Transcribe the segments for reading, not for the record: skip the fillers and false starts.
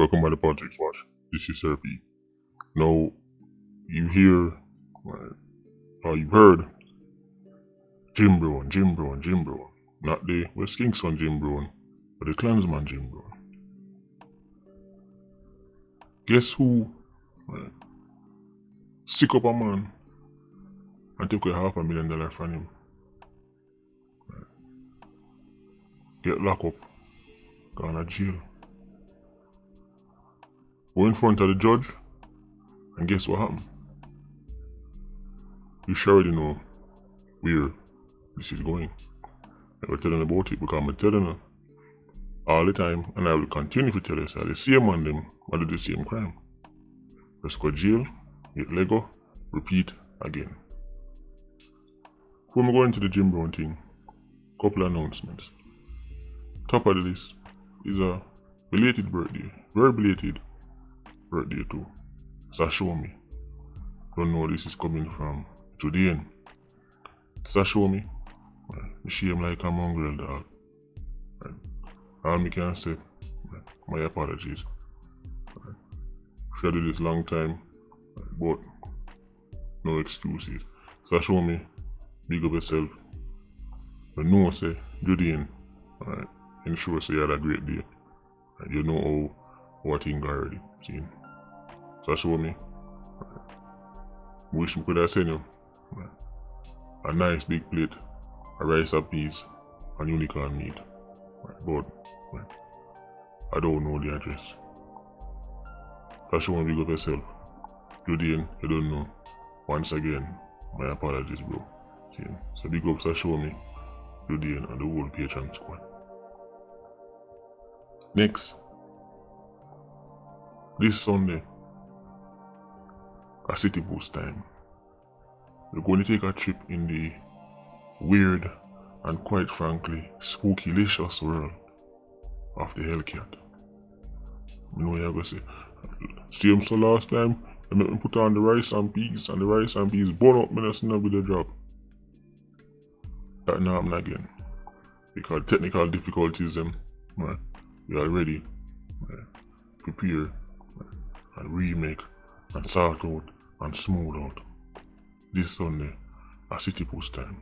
Welcome by the Politricks Watch. This is Sir P. Now, you hear, or you heard, Jim Brown. Not the West Kingston Jim Brown, but the Clansman Jim Brown. Guess who stick up a man and take away $500,000 from him? Get locked up, gone to jail. Go in front of the judge, and guess what happened? You sure already know where this is going. I will tell you about it because I'm telling you all the time, and I will continue to tell you, so the same man them will do the same crime. Just go to jail, get Lego, repeat again. When we go into the Jim Brown thing, couple announcements. Top of the list is a belated birthday, very belated birthday too. Sashomi. Don't know this is coming from Judean. Sashomi. I shame like a mongrel dog. All me can say, my apologies. Should do this long time, but no excuses. Sashomi, big up yourself. But no say, Judean, ensure say you had a great day. You know how things already. See? Sashomi, wish me could have sent you a nice big plate, a rice and peas, and unicorn meat. But I don't know the address. Sashomi, big up yourself. Judean, you don't know. Once again, my apologies, bro. See? So big up Sashomi, Judean, and the whole Patreon squad. Next, this Sunday, a city boost time. We're going to take a trip in the weird and quite frankly spooky-licious world of the Hellcat. You know you're going to say, same so last time, you make me put on the rice and peas, and the rice and peas burn up me and with the job. That now happen again. Because technical difficulties we already prepare and remake and sort out and smooth out. This Sunday, a city post time.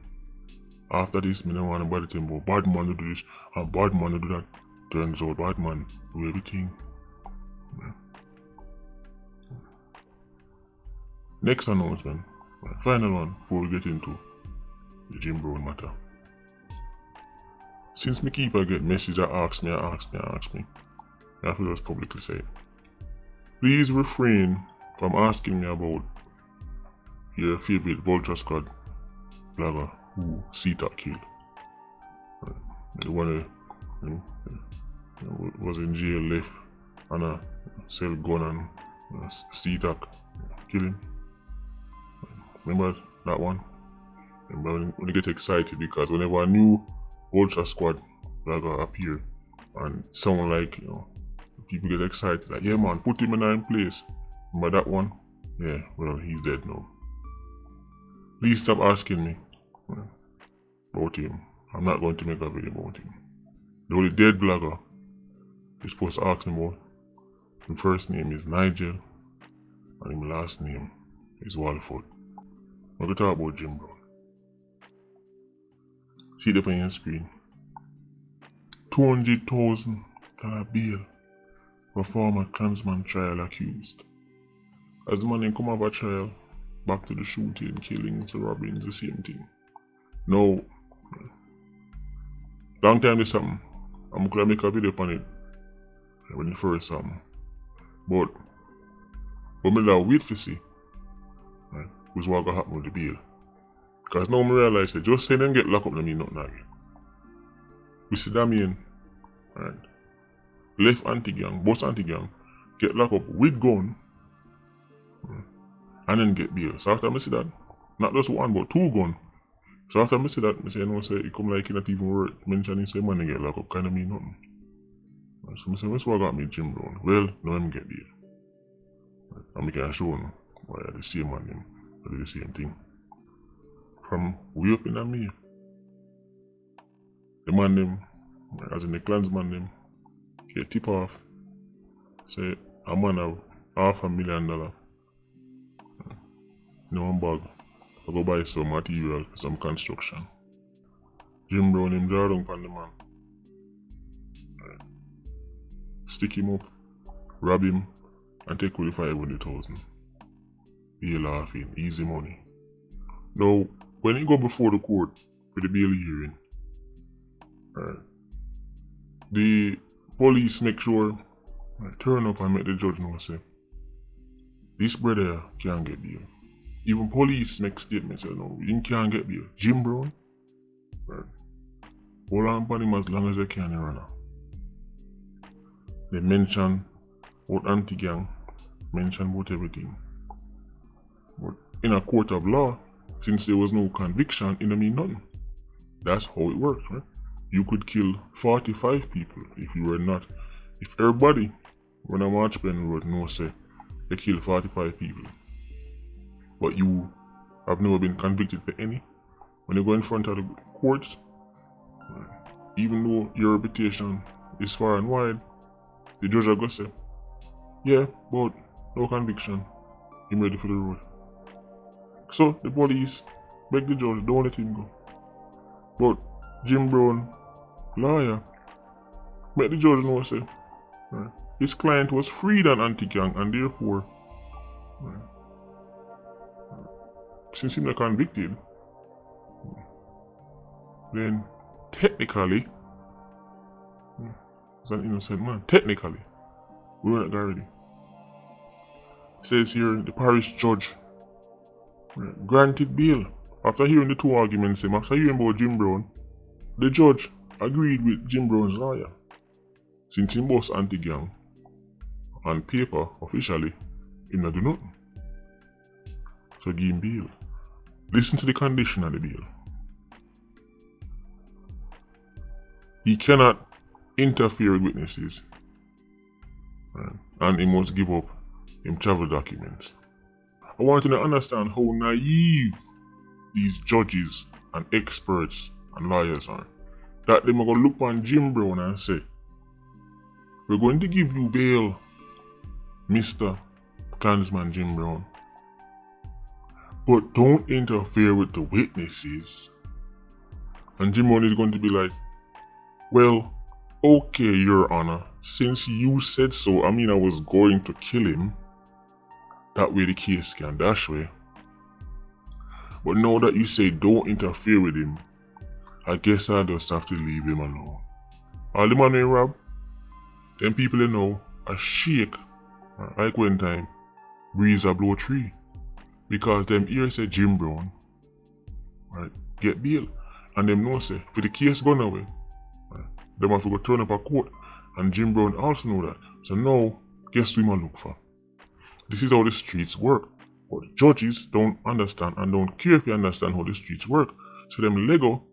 After this, me don't want nobody to think about bad man to do this and bad man to do that. Turns out bad man do everything. Next announcement, final one before we get into the Jim Brown matter. Since me keep get messages that ask me, I have to just publicly say it. Please refrain from asking me about your favorite Vulture Squad blogger who Seatak killed. The one who was in jail, left and a sell gun and Seatak kill him. Remember that one? Remember when you get excited because whenever a new Vulture Squad blogger appear and sound like, people get excited like, yeah man, put him in a place. Remember that one? Yeah, well, he's dead now. Please stop asking me about him. I'm not going to make a video about him. The only dead blogger you're supposed to ask me about, his first name is Nigel and his last name is Walford. I'm going to talk about Jim Brown. See it up on your screen. $200,000 bail for former Clansman trial accused. As the man come off a trial, back to the shooting, killings, robbings, the same thing. Now, long time this happened. I'm gonna make a video on it when it first happened. But what me wait to see was what gonna happen with the bail. Because now I realize that just saying them get locked up don't mean nothing again. We see that mean left anti-gang, boss anti-gang, get locked up with gun and then get bail. So after I see that, not just one but two gun. So after I see that, I say, say it come like it not even worth mentioning say money get locked up, kind of mean nothing. So I say, what's what got me Jim Brown? Well, now I'm get bail. And I can show them why the same man them do the same thing. From way up in me. The man them, as in the Clansman them, get tip off Say a man have $500,000 in one bag. I go buy some material for some construction. Jim Brown him draw down on the man. Right. Stick him up, rob him, and take away the 500,000. Bail off him, easy money. Now, when he go before the court for the bail hearing, right, the police make sure turn up and make the judge know say this brother can't get bail. Even police make statements say no, him can't get bail. Jim Brown, right, hold on upon him as long as they can, Your Honor. They mention about anti-gang, mention about everything. But in a court of law, since there was no conviction, it don't mean nothing. That's how it works, right? You could kill 45 people if you were not. If everybody when I March Pen Road no say they kill 45 people, but you have never been convicted for any, when you go in front of the courts, even though your reputation is far and wide, the judge will go say, yeah, but no conviction, I'm ready for the road. So the police beg the judge, don't let him go. But Jim Brown, lawyer, make the judge know say, his client was freed on anti-gang and therefore, since he's not convicted, then technically, he's an innocent man. Technically, we know that already. It says here, the parish judge granted bail. After hearing the two arguments, after hearing about Jim Brown, the judge agreed with Jim Brown's lawyer. Since he was anti-gang, on paper, officially, he not do nothing. So give him bail. Listen to the condition of the bail. He cannot interfere with witnesses, and he must give up his travel documents. I want you to understand how naive these judges and experts and lawyers are. That they are going to look on Jim Brown and say, we're going to give you bail, Mr. Clansman Jim Brown, but don't interfere with the witnesses. And Jim Brown is going to be like, well, okay, Your Honor, since you said so, I mean I was going to kill him. That way the case can dash way. But now that you say don't interfere with him, I guess I just have to leave him alone. All the man they rob, them people they know are shake, like one time, breeze a blow tree. Because them here say Jim Brown, get bail. And them know say, for the case gone away, them have to go turn up a court. And Jim Brown also know that. So now, guess we must look for. This is how the streets work. But the judges don't understand and don't care if you understand how the streets work. So them Lego,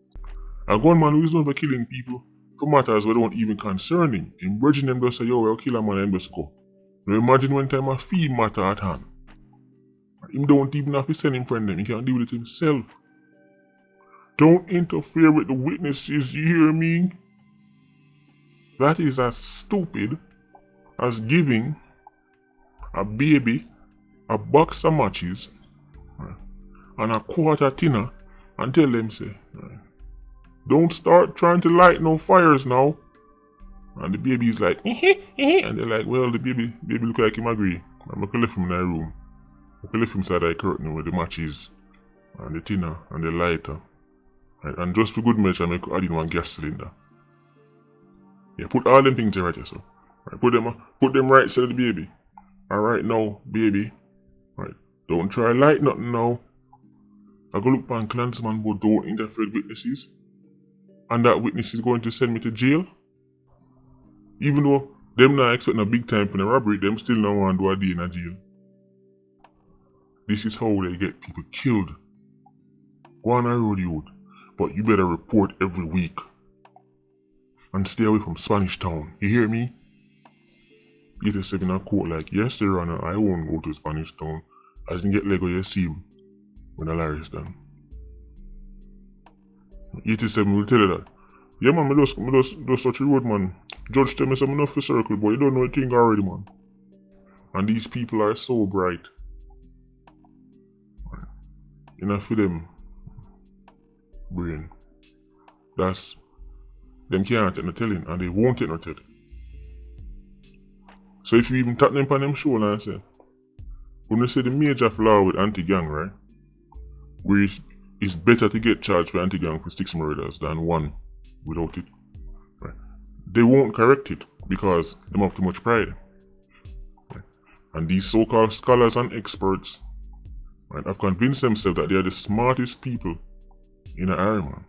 a gunman who is known for killing people for matters that don't even concern him. In bridging them just say, yo, we'll kill a man and just go. Now imagine one time a fee matter at hand. Him don't even have to send him friend them, he can deal with it himself. Don't interfere with the witnesses, you hear me? That is as stupid as giving a baby a box of matches and a quarter tinner and tell them say, don't start trying to light no fires now. And the baby is like, and they're like, well, the baby look like him agree. I'm gonna leave him in that room. I can leave him inside that curtain with the matches and the tinner and the lighter. And just for good measure, I make add in one gas cylinder. Yeah, put all them things right here, so. Put them right side of the baby. Alright now, baby. Don't try light nothing now. I go look on Clansman, but don't interfere with witnesses. And that witness is going to send me to jail. Even though them not expecting a big time for the robbery, them still not want to do a day in a jail. This is how they get people killed. Go on a road, youth, but you better report every week. And stay away from Spanish Town, you hear me? Get yourself in a court like, yes, Your Honor, I won't go to Spanish Town. As you get Lego, you see him when the lawyer is done. 87 will tell you that. Yeah, man, me just touch the road, man. Judge tell me something enough for circle, but you don't know a thing already, man. And these people are so bright. Enough for them brain. That's them can't take no telling and they won't take no telling. So if you even tap them on them shoulder and say, when you say the major flaw with anti-gang, right? Where it's better to get charged for anti-gang for 6 murders than 1 without it. Right? They won't correct it because they have too much pride. Right? And these so-called scholars and experts, right, have convinced themselves that they are the smartest people in an area, man.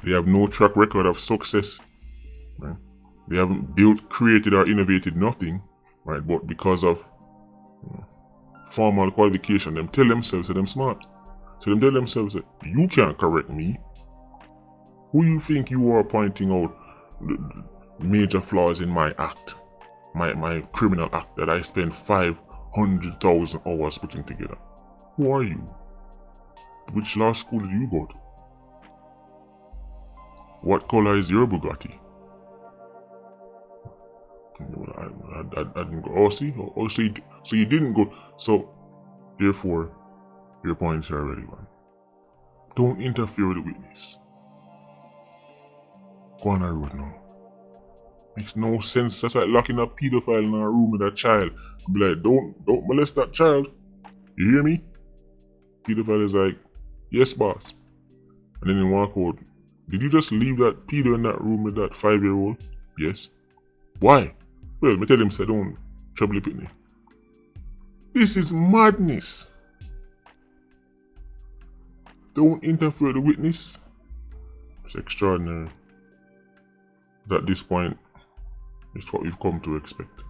They have no track record of success. Right? They haven't built, created, or innovated nothing, right? But because of formal qualification, them tell themselves that them smart. So them tell themselves that you can't correct me. Who you think you are pointing out the major flaws in my act, my criminal act that I spent 500,000 hours putting together? Who are you? Which law school did you go to? What color is your Bugatti? I didn't go. Oh, see? Oh, so you didn't go. So, therefore, your points are irrelevant. Don't interfere with the witness. Go on the road now. Makes no sense. That's like locking a pedophile in a room with a child. Be like, don't molest that child. You hear me? Pedophile is like, yes, boss. And then they walk out. Did you just leave that pedo in that room with that 5-year-old? Yes. Why? Well, me tell him, say, don't trouble the pitney. This is madness. Don't interfere with the witness. It's extraordinary. But at this point, it's what we've come to expect.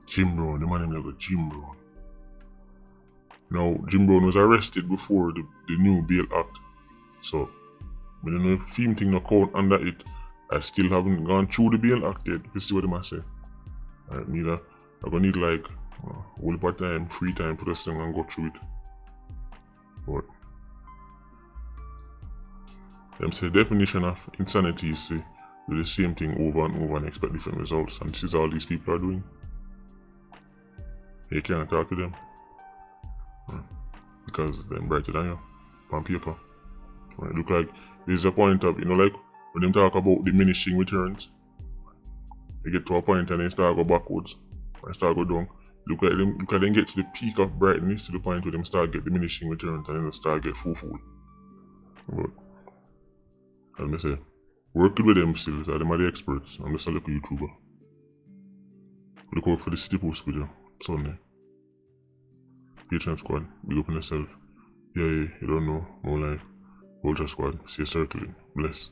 Jim Brown, the man named like Jim Brown. Now, Jim Brown was arrested before the new Bail Act. So, I don't know if film thing no count under it. I still haven't gone through the Bail Act yet. You see what I say. I'm gonna need like a whole lot of time, free time, put us down and go through it. But them say definition of insanity is to do the same thing over and over and expect different results. And this is all these people are doing. You can't talk to them. Because they're brighter than you on paper. It look like there's a point of, like when them talk about diminishing returns, they get to a point and then start go backwards and start go down. Look at them get to the peak of brightness to the point where them start get diminishing returns and then they start get full. But as I say, work with them still, so them are the experts. I'm just a little YouTuber. Look out for the City Post video Sunday. Patreon squad, big up on yourself. Yeah, you don't know, more life. Vulture squad, see you circling. Bless.